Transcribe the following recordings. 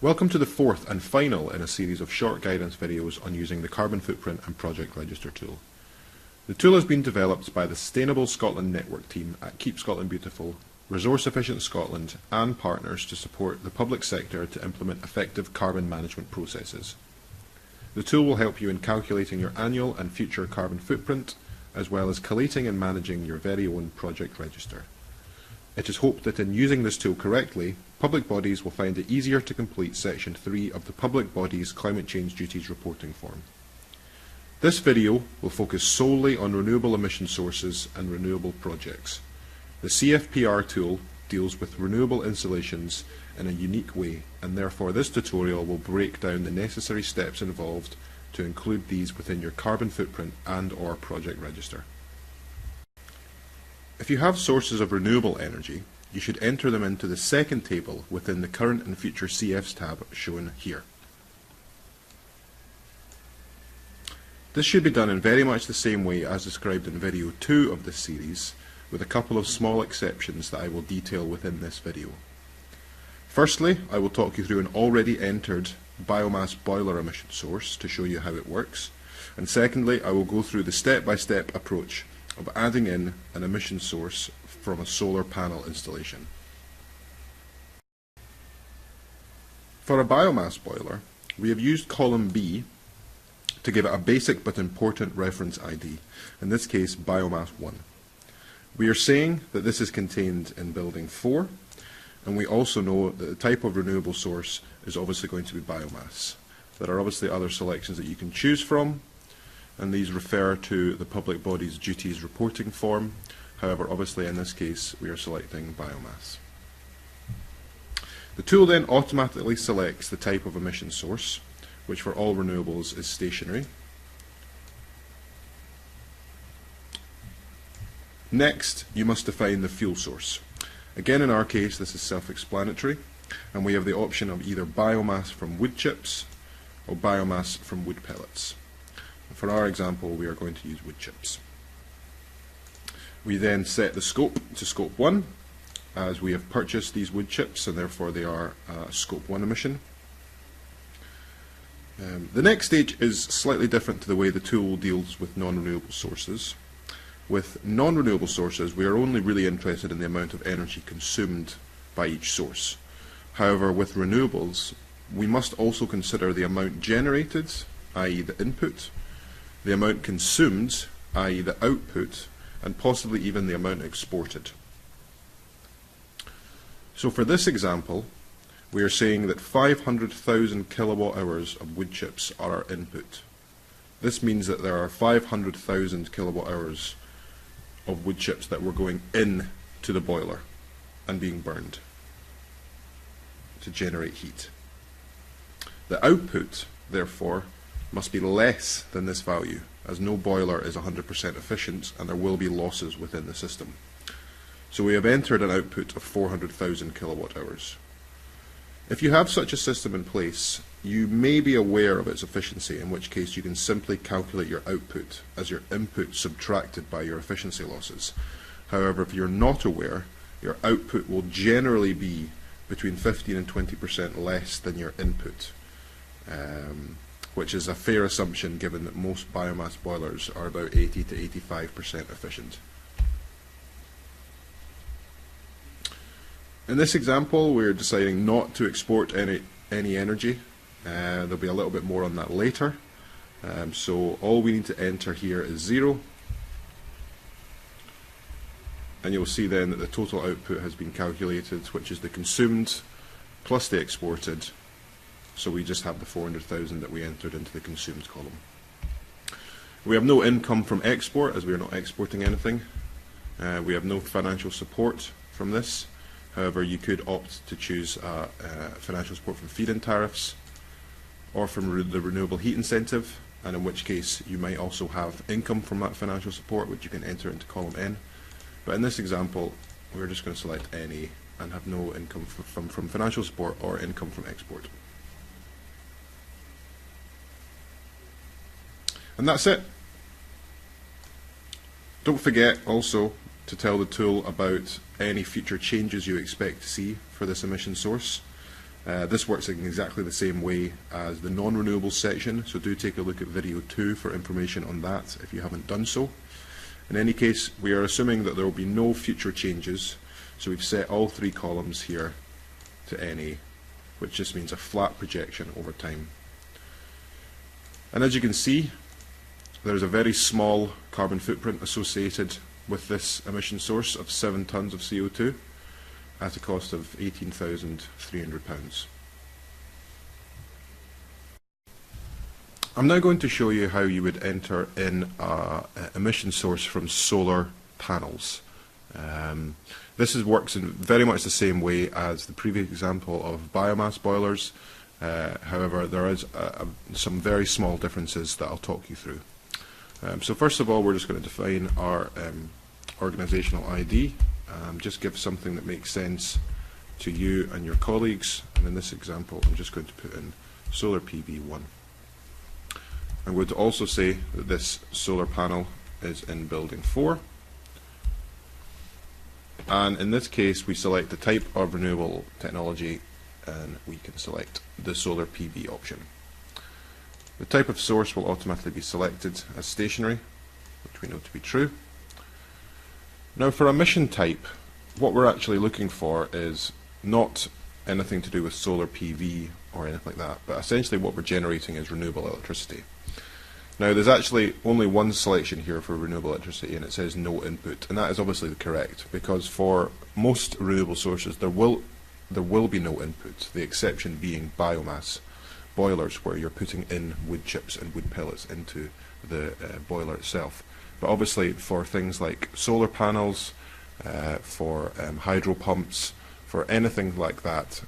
Welcome to the fourth and final in a series of short guidance videos on using the Carbon Footprint and Project Register tool. The tool has been developed by the Sustainable Scotland Network team at Keep Scotland Beautiful, Resource Efficient Scotland and partners to support the public sector to implement effective carbon management processes. The tool will help you in calculating your annual and future carbon footprint, as well as collating and managing your very own project register. It is hoped that in using this tool correctly, public bodies will find it easier to complete Section 3 of the Public Bodies Climate Change Duties Reporting Form. This video will focus solely on renewable emission sources and renewable projects. The CFPR tool deals with renewable installations in a unique way, and therefore this tutorial will break down the necessary steps involved to include these within your carbon footprint and/or project register. If you have sources of renewable energy, you should enter them into the second table within the Current and Future CFs tab shown here. This should be done in very much the same way as described in video 2 of this series, with a couple of small exceptions that I will detail within this video. Firstly, I will talk you through an already entered biomass boiler emission source to show you how it works, and secondly, I will go through the step-by-step approach of adding in an emission source from a solar panel installation. For a biomass boiler, we have used column B to give it a basic but important reference ID, in this case biomass 1. We are saying that this is contained in building 4, and we also know that the type of renewable source is obviously going to be biomass. There are obviously other selections that you can choose from, and these refer to the Public Bodies Duties Reporting Form. However, obviously in this case we are selecting biomass. The tool then automatically selects the type of emission source, which for all renewables is stationary. Next, you must define the fuel source. Again, in our case this is self-explanatory, and we have the option of either biomass from wood chips or biomass from wood pellets. For our example, we are going to use wood chips. We then set the scope to scope 1, as we have purchased these wood chips and therefore they are scope 1 emission. The next stage is slightly different to the way the tool deals with non-renewable sources. With non-renewable sources, we are only really interested in the amount of energy consumed by each source. However, with renewables, we must also consider the amount generated, i.e. the input, the amount consumed, i.e. the output, and possibly even the amount exported. So for this example, we are saying that 500,000 kilowatt hours of wood chips are our input. This means that there are 500,000 kilowatt hours of wood chips that were going in to the boiler and being burned to generate heat. The output, therefore, must be less than this value, as no boiler is 100% efficient and there will be losses within the system. So we have entered an output of 400,000 kilowatt hours. If you have such a system in place, you may be aware of its efficiency, in which case you can simply calculate your output as your input subtracted by your efficiency losses. However, if you're not aware, your output will generally be between 15 and 20% less than your input, which is a fair assumption given that most biomass boilers are about 80 to 85% efficient. In this example, we're deciding not to export any energy. There'll be a little bit more on that later. So all we need to enter here is 0. And you'll see then that the total output has been calculated, which is the consumed plus the exported. So we just have the 400,000 that we entered into the consumed column. We have no income from export, as we are not exporting anything. We have no financial support from this. However, you could opt to choose financial support from feed-in tariffs or from the renewable heat incentive, and in which case you might also have income from that financial support, which you can enter into column N. But in this example, we're just going to select any and have no income from financial support or income from export. And that's it. Don't forget also to tell the tool about any future changes you expect to see for this emission source. This works in exactly the same way as the non-renewable section, so do take a look at video 2 for information on that if you haven't done so. In any case, we are assuming that there will be no future changes, so we've set all 3 columns here to NA, which just means a flat projection over time. And as you can see, there's a very small carbon footprint associated with this emission source of 7 tonnes of CO2 at a cost of £18,300. I'm now going to show you how you would enter in an emission source from solar panels. This works in very much the same way as the previous example of biomass boilers. However, there is some very small differences that I'll talk you through. So first of all, we're just going to define our organizational ID. Just give something that makes sense to you and your colleagues. And in this example, I'm just going to put in solar PV1. I'm going to also say that this solar panel is in building 4. And in this case, we select the type of renewable technology, and we can select the solar PV option. The type of source will automatically be selected as stationary, which we know to be true. Now for emission type, what we're actually looking for is not anything to do with solar PV or anything like that, but essentially what we're generating is renewable electricity. Now there's actually only one selection here for renewable electricity, and it says no input, and that is obviously correct, because for most renewable sources there will be no input, the exception being biomass boilers, where you're putting in wood chips and wood pellets into the boiler itself. But obviously for things like solar panels, for hydro pumps, for anything like that,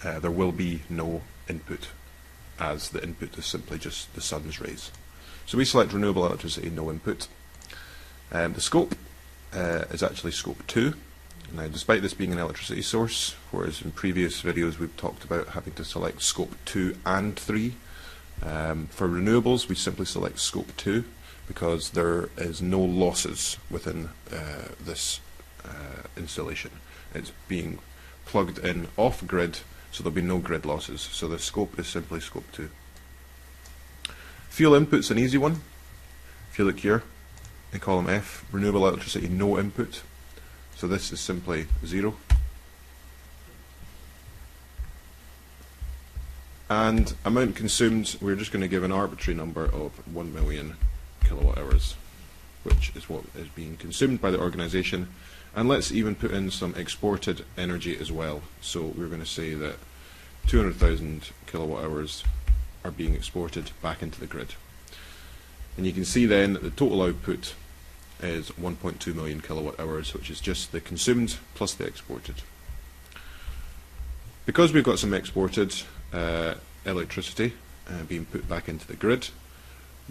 there will be no input, as the input is simply just the sun's rays. So we select renewable electricity, no input. The scope is actually scope 2. Now, despite this being an electricity source, whereas in previous videos we've talked about having to select scope 2 and 3, for renewables we simply select scope 2 because there is no losses within this installation. It's being plugged in off grid, so there'll be no grid losses. So the scope is simply scope 2. Fuel input's an easy one. If you look here in column F, renewable electricity, no input. So this is simply 0. And amount consumed, we're just going to give an arbitrary number of 1 million kilowatt hours, which is what is being consumed by the organisation. And let's even put in some exported energy as well. So we're going to say that 200,000 kilowatt hours are being exported back into the grid. And you can see then that the total output is 1.2 million kilowatt hours, which is just the consumed plus the exported. Because we've got some exported electricity being put back into the grid,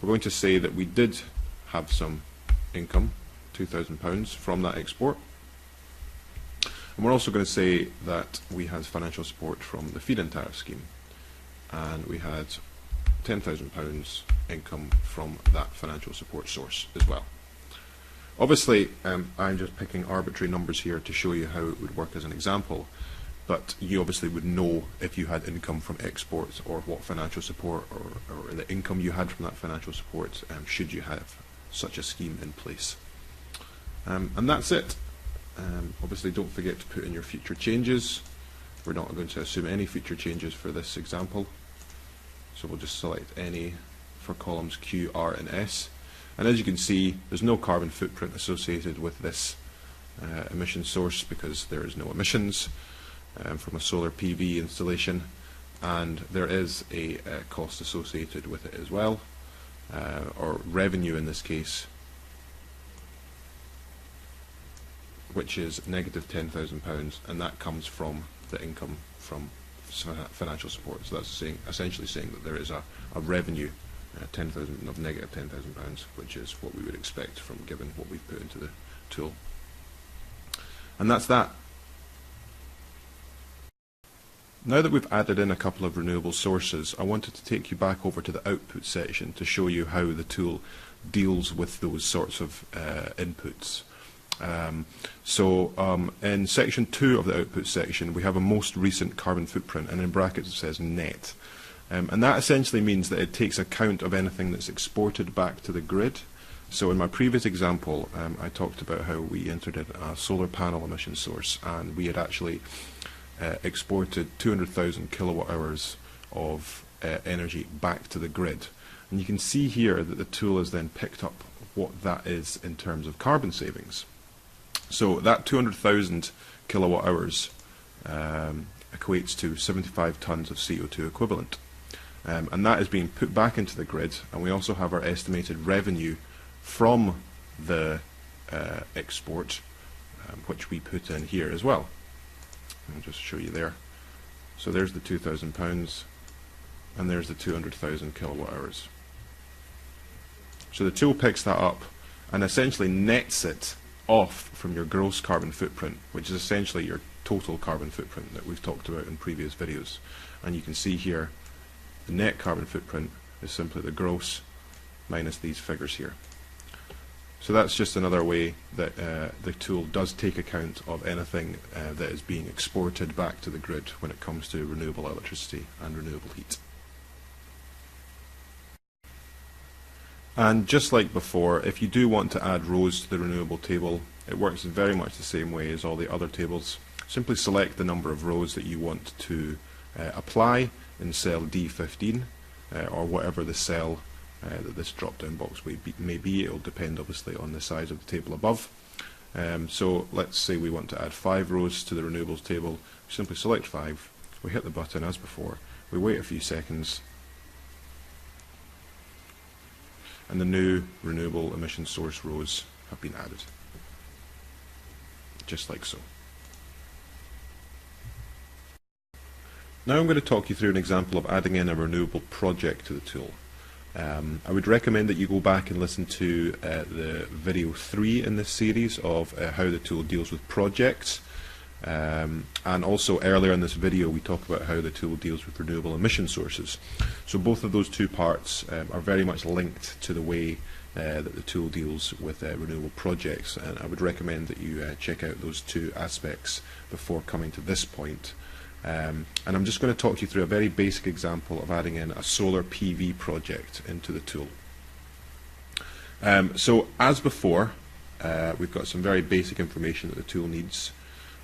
we're going to say that we did have some income, £2,000 from that export. And we're also going to say that we had financial support from the feed-in tariff scheme, and we had £10,000 income from that financial support source as well. Obviously, I'm just picking arbitrary numbers here to show you how it would work as an example, but you obviously would know if you had income from exports or what financial support or the income you had from that financial support should you have such a scheme in place. And that's it. Obviously don't forget to put in your future changes. We're not going to assume any future changes for this example, so we'll just select any for columns Q, R and S. And as you can see, there's no carbon footprint associated with this emission source because there is no emissions from a solar PV installation, and there is a cost associated with it as well, or revenue in this case, which is negative £10,000, and that comes from the income from financial support. So that's essentially saying that there is a revenue, negative £10,000, which is what we would expect from given what we've put into the tool. And that's that. Now that we've added in a couple of renewable sources, I wanted to take you back over to the output section to show you how the tool deals with those sorts of inputs. In section 2 of the output section, we have a most recent carbon footprint, and in brackets it says net. And that essentially means that it takes account of anything that's exported back to the grid. So in my previous example, I talked about how we entered in a solar panel emission source, and we had actually exported 200,000 kilowatt hours of energy back to the grid. And you can see here that the tool has then picked up what that is in terms of carbon savings. So that 200,000 kilowatt hours equates to 75 tons of CO2 equivalent. And that is being put back into the grid, and we also have our estimated revenue from the export, which we put in here as well. I'll just show you there. So there's the £2,000, and there's the 200,000 kilowatt hours. So the tool picks that up and essentially nets it off from your gross carbon footprint, which is essentially your total carbon footprint that we've talked about in previous videos. And you can see here the net carbon footprint is simply the gross minus these figures here. So that's just another way that the tool does take account of anything that is being exported back to the grid when it comes to renewable electricity and renewable heat. And just like before, if you do want to add rows to the renewable table, it works very much the same way as all the other tables. Simply select the number of rows that you want to apply in cell D15, or whatever the cell that this drop-down box may be. It will depend obviously on the size of the table above. So let's say we want to add 5 rows to the renewables table. We simply select 5, we hit the button as before, we wait a few seconds, and the new renewable emission source rows have been added, just like so. Now I'm going to talk you through an example of adding in a renewable project to the tool. I would recommend that you go back and listen to the video 3 in this series of how the tool deals with projects. And also earlier in this video we talk about how the tool deals with renewable emission sources. So both of those two parts are very much linked to the way that the tool deals with renewable projects, and I would recommend that you check out those two aspects before coming to this point. And I'm just going to talk you through a very basic example of adding in a solar PV project into the tool. So as before, we've got some very basic information that the tool needs.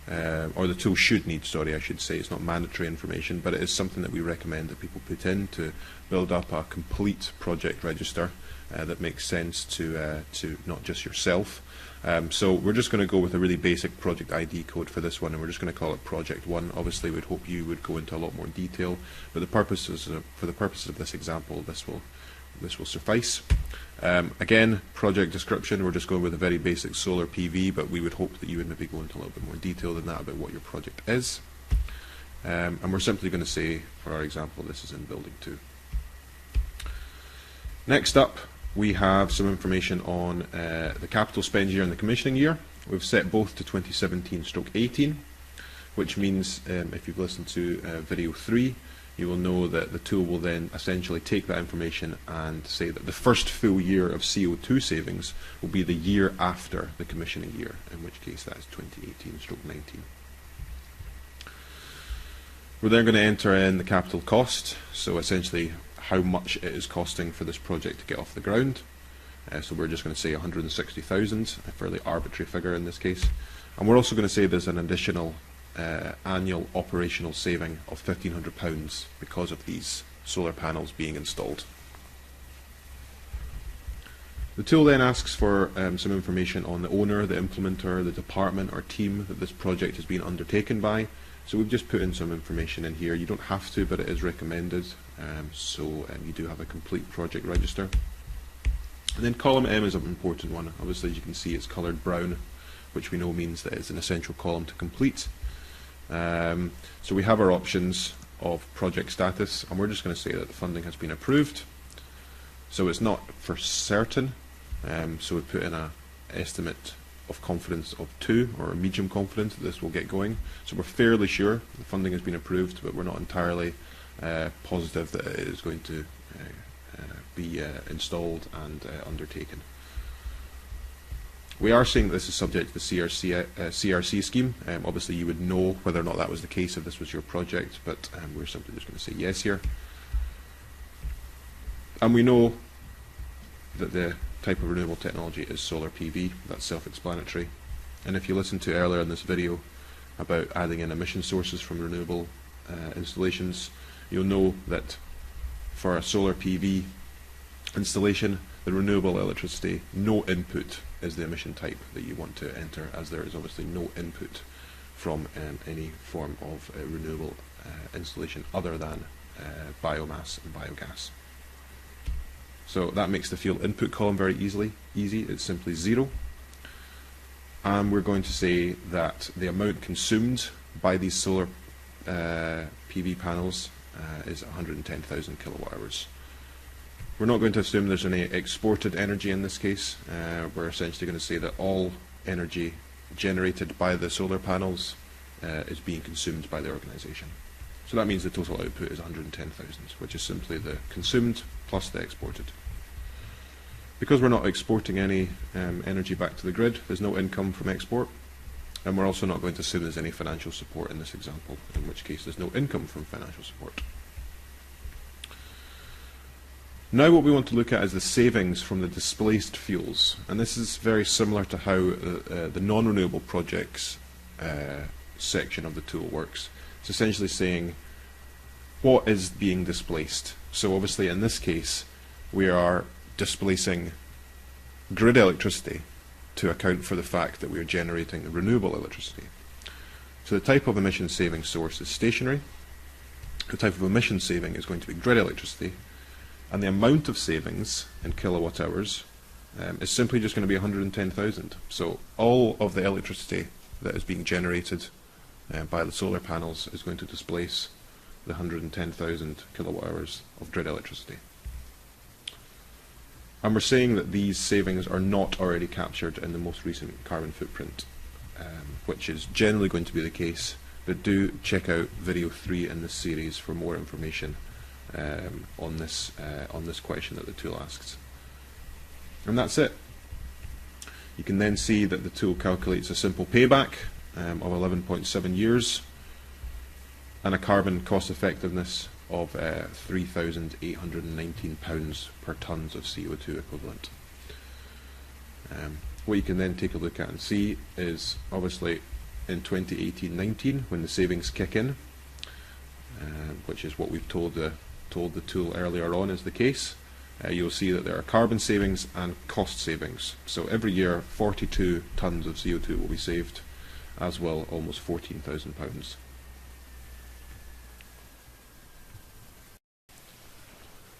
Or the tool should need, sorry, I should say. It's not mandatory information, but it is something that we recommend that people put in to build up a complete project register that makes sense to not just yourself. So we're just going to go with a really basic project ID code for this one, and we're just going to call it Project 1. Obviously we'd hope you would go into a lot more detail, but for the purposes of this example, this will suffice. Again, project description, we're just going with a very basic solar PV, but we would hope that you would maybe go into a little bit more detail than that about what your project is. And we're simply going to say, for our example, this is in building 2. Next up, we have some information on the capital spend year and the commissioning year. We've set both to 2017/18, which means if you've listened to video 3, you will know that the tool will then essentially take that information and say that the first full year of CO2 savings will be the year after the commissioning year, in which case that is 2018/19. We're then going to enter in the capital cost, so essentially how much it is costing for this project to get off the ground. So we're just going to say 160,000, a fairly arbitrary figure in this case. And we're also going to say there's an additional annual operational saving of £1,500 because of these solar panels being installed. The tool then asks for some information on the owner, the implementer, the department or team that this project has been undertaken by. So we've just put in some information in here. You don't have to, but it is recommended. So you do have a complete project register. And then column M is an important one. Obviously, as you can see, it's coloured brown, which we know means that it's an essential column to complete. So we have our options of project status, and we're just going to say that the funding has been approved. So it's not for certain, so we put in an estimate of confidence of 2, or a medium confidence that this will get going. So we're fairly sure the funding has been approved, but we're not entirely positive that it is going to be installed and undertaken. We are saying that this is subject to the CRC scheme. Obviously you would know whether or not that was the case if this was your project, but we're simply just going to say yes here. And we know that the type of renewable technology is solar PV. That's self-explanatory. And if you listened to earlier in this video about adding in emission sources from renewable installations, you'll know that for a solar PV installation, the renewable electricity, no input is the emission type that you want to enter, as there is obviously no input from any form of renewable installation other than biomass and biogas. So that makes the fuel input column very easy. It's simply 0. And we're going to say that the amount consumed by these solar PV panels is 110,000 kilowatt hours. We're not going to assume there's any exported energy in this case. We're essentially going to say that all energy generated by the solar panels is being consumed by the organisation. So that means the total output is 110,000, which is simply the consumed plus the exported. Because we're not exporting any energy back to the grid, there's no income from export, and we're also not going to assume there's any financial support in this example, in which case there's no income from financial support. Now what we want to look at is the savings from the displaced fuels, and this is very similar to how the non-renewable projects section of the tool works. It's essentially saying what is being displaced. So obviously in this case we are displacing grid electricity to account for the fact that we are generating renewable electricity. So the type of emission saving source is stationary, the type of emission saving is going to be grid electricity, and the amount of savings in kilowatt hours is simply just going to be 110,000. So all of the electricity that is being generated by the solar panels is going to displace the 110,000 kilowatt hours of grid electricity. And we're saying that these savings are not already captured in the most recent carbon footprint, which is generally going to be the case, but do check out video 3 in this series for more information on this question that the tool asks. And that's it. You can then see that the tool calculates a simple payback of 11.7 years and a carbon cost effectiveness of £3,819 per tonnes of CO2 equivalent. What you can then take a look at and see is obviously in 2018-19 when the savings kick in, which is what we've told the tool earlier on is the case. You'll see that there are carbon savings and cost savings. So every year 42 tonnes of CO2 will be saved, as will almost £14,000.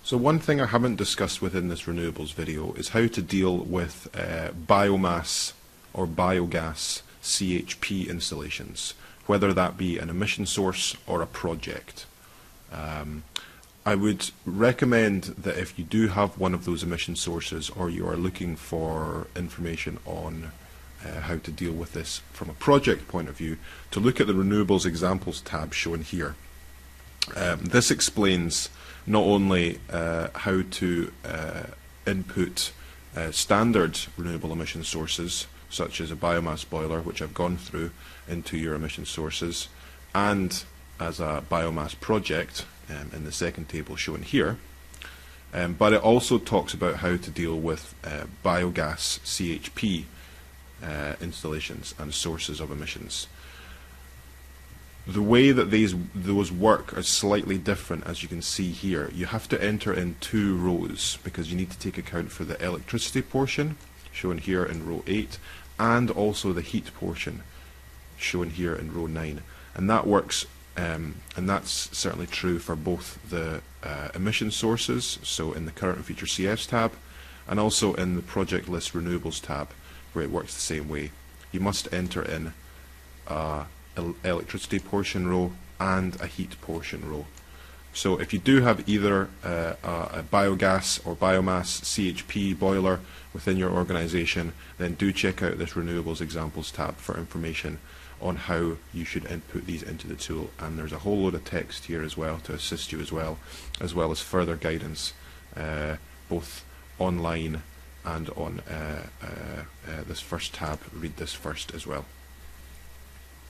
So one thing I haven't discussed within this renewables video is how to deal with biomass or biogas CHP installations, whether that be an emission source or a project. I would recommend that if you do have one of those emission sources, or you are looking for information on how to deal with this from a project point of view, to look at the Renewables Examples tab shown here. This explains not only how to input standard renewable emission sources, such as a biomass boiler, which I've gone through, into your emission sources, and as a biomass project in the second table shown here, but it also talks about how to deal with biogas CHP installations and sources of emissions. The way that those work are slightly different, as you can see here. You have to enter in 2 rows because you need to take account for the electricity portion, shown here in row 8, and also the heat portion, shown here in row 9. And that works, and that's certainly true for both the emission sources, so in the Current and Future CFs tab, and also in the Project List Renewables tab, where it works the same way. You must enter in electricity portion row and a heat portion row. So if you do have either a biogas or biomass CHP boiler within your organisation, then do check out this Renewables Examples tab for information on how you should input these into the tool. And there's a whole load of text here as well to assist you as well as further guidance, both online and on this first tab, read this first as well.